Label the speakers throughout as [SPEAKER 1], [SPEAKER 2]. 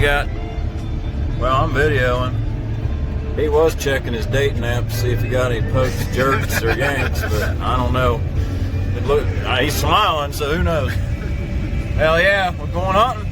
[SPEAKER 1] got, well, I'm videoing. He was checking his dating app to see if he got any pokes, jerks, or yanks, but I don't know. It look, he's smiling, so who knows? Hell yeah, we're going hunting.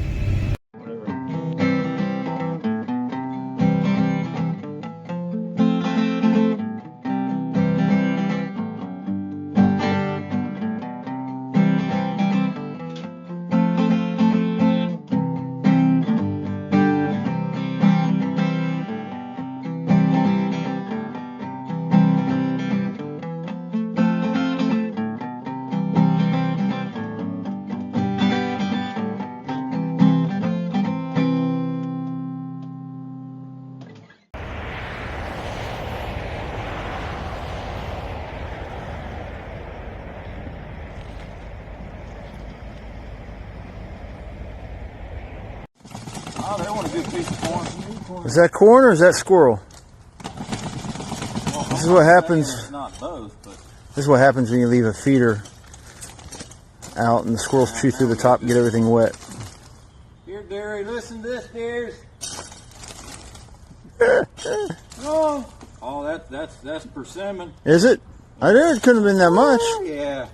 [SPEAKER 2] Oh, they want a good piece of corn.
[SPEAKER 3] Is that corn or is that squirrel?
[SPEAKER 2] Well,
[SPEAKER 3] this is what happens.
[SPEAKER 2] It's not both, but
[SPEAKER 3] this is what happens when you leave a feeder out and the squirrels chew through the top and get everything wet.
[SPEAKER 2] Here, Derry, listen to this, dears. Oh, that's persimmon.
[SPEAKER 3] Is it? I knew it couldn't have been that much.
[SPEAKER 2] Oh, yeah.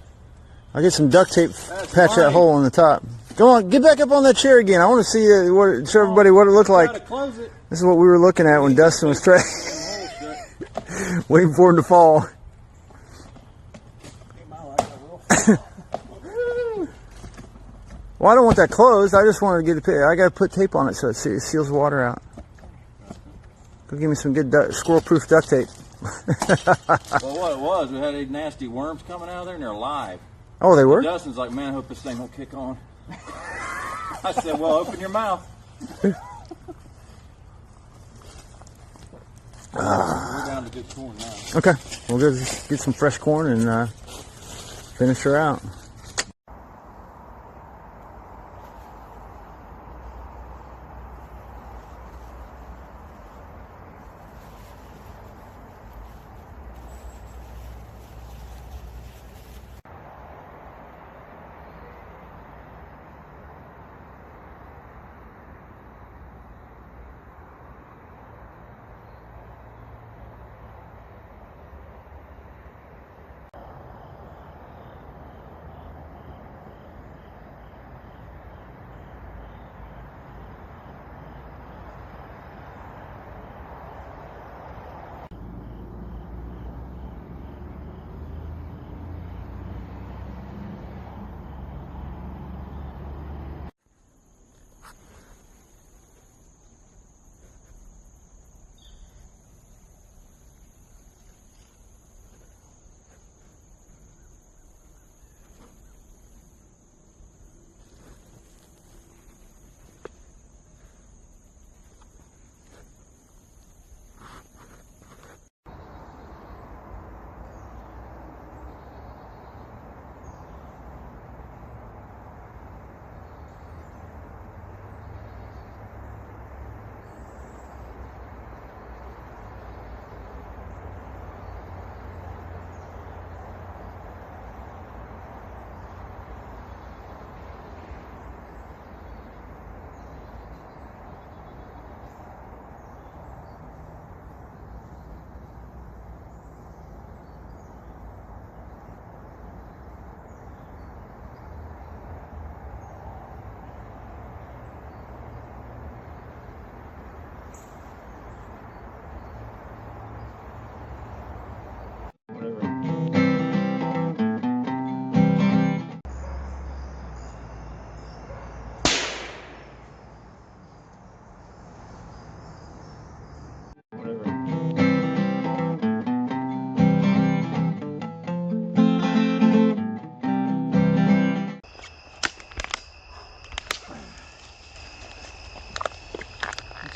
[SPEAKER 3] I'll get some duct tape,
[SPEAKER 2] That's
[SPEAKER 3] patch that
[SPEAKER 2] right.
[SPEAKER 3] hole on the top. Come on, get back up on that chair again. I want to see show everybody what it looked like.
[SPEAKER 2] Gotta close it.
[SPEAKER 3] This is what we were looking at when Dustin was trying, waiting for him to fall. Well, I don't want that closed. I just wanted to get it. I got to put tape on it so it seals water out. Go give me some good squirrel-proof duct tape.
[SPEAKER 2] Well, what it was, we had these nasty worms coming out of there, and they're alive.
[SPEAKER 3] Oh, they were?
[SPEAKER 2] Dustin's like, man, I hope this thing don't kick on. I said, well, open your mouth. We're down to good corn now.
[SPEAKER 3] Okay, we'll go get some fresh corn and finish her out.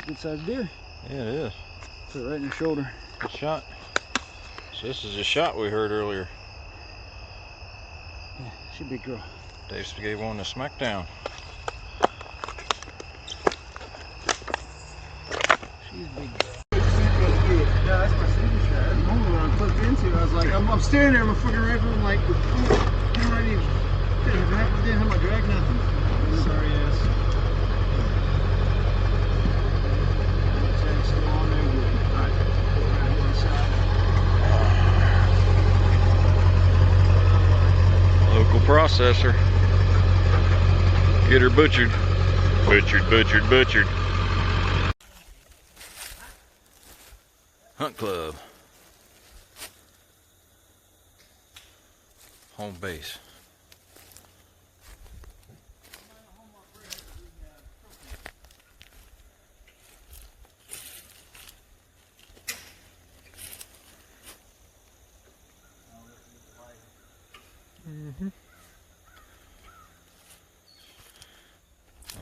[SPEAKER 3] Good sized deer.
[SPEAKER 1] Yeah, it is.
[SPEAKER 3] Put it right in your shoulder.
[SPEAKER 1] Good shot. So this is a shot we heard earlier.
[SPEAKER 3] Yeah, she's a big girl.
[SPEAKER 1] Dave gave one to smackdown.
[SPEAKER 3] She's a big girl. Yeah, that's my signature. That's normally what I'm clipped into. I was like, I'm staring there with my fucking rifle. I'm like, I'm ready. Didn't have my drag, nothing. Sorry ass.
[SPEAKER 1] processor. Get her butchered. Butchered, butchered, butchered. Hunt Club. Home base.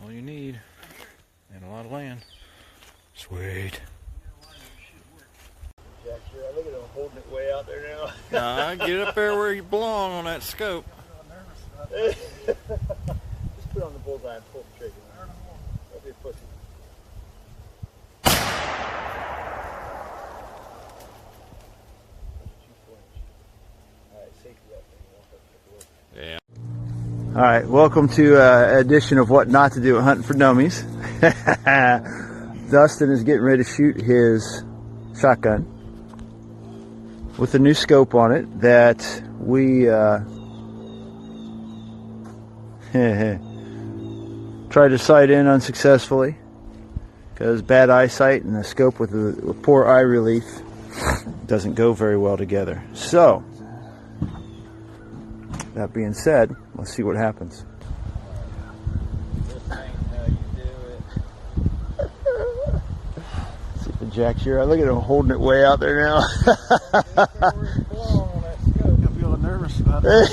[SPEAKER 1] All you need, and a lot of land. Sweet.
[SPEAKER 2] Jack, look at him holding it way out there now.
[SPEAKER 1] Nah, get up there where you belong on that scope.
[SPEAKER 2] Just put on the bullseye and pull the trigger. Don't be a pussy. Alright, safety that thing. Walk up and take a look.
[SPEAKER 1] Yeah.
[SPEAKER 3] All right, welcome to edition of What Not to Do at Hunting for Dummies. Dustin is getting ready to shoot his shotgun with a new scope on it that we tried to sight in unsuccessfully because bad eyesight and a scope with a poor eye relief doesn't go very well together. So, that being said, let's see what happens.
[SPEAKER 2] This ain't how you do it.
[SPEAKER 3] See if the jack's here. Look at him holding it way out there now.
[SPEAKER 2] I'm feeling nervous about it.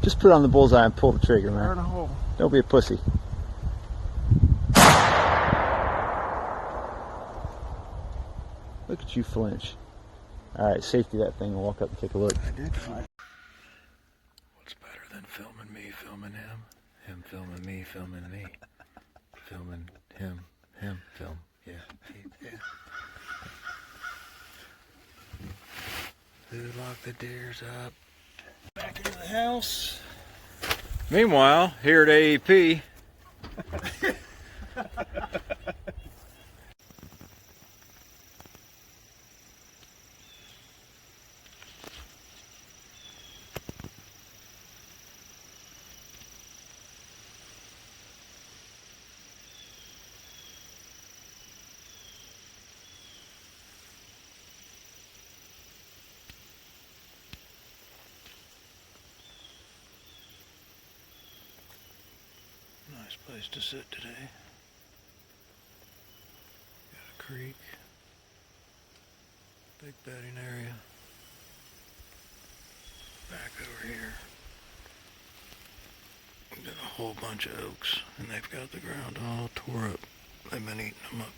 [SPEAKER 3] Just put it on the bullseye and pull the trigger,
[SPEAKER 2] Burn a
[SPEAKER 3] man.
[SPEAKER 2] hole.
[SPEAKER 3] Don't be a pussy. Look at you flinch. All right, safety that thing and walk up and take a look.
[SPEAKER 2] I did.
[SPEAKER 1] What's better than filming me, filming him filming me, filming me, filming him, film. Yeah. Who locked the deers up? Back into the house. Meanwhile, here at AEP. Nice place to sit today. Got a creek, big bedding area. Back over here, got a whole bunch of oaks, and they've got the ground all tore up. They've been eating them up.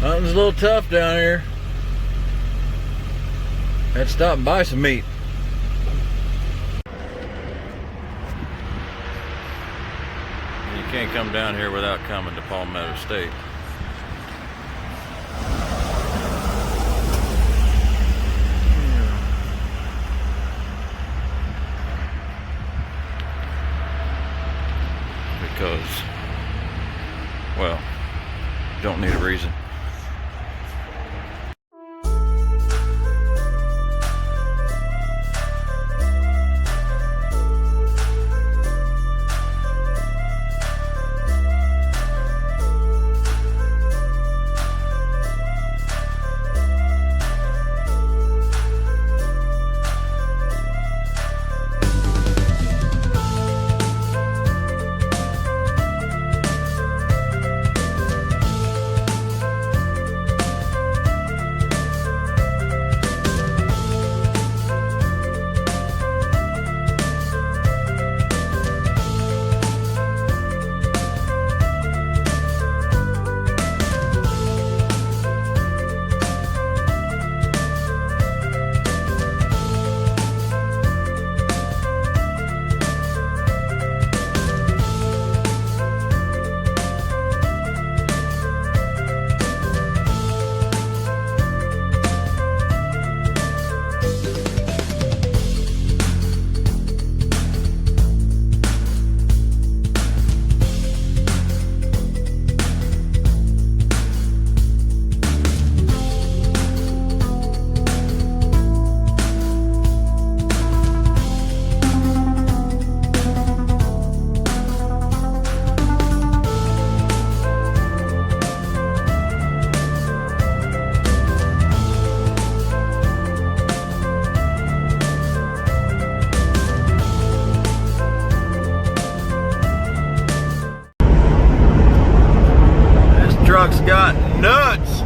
[SPEAKER 1] Hunting's a little tough down here. Had to stop and buy some meat. You can't come down here without coming to Palmetto State. Because, well, don't need a reason. truck's got nuts.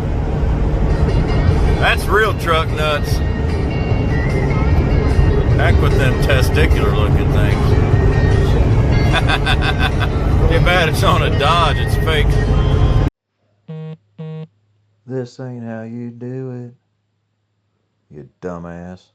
[SPEAKER 1] That's real truck nuts. Heck with them testicular looking things. Too bad it's on a Dodge, it's fake. This ain't how you do it, you dumbass.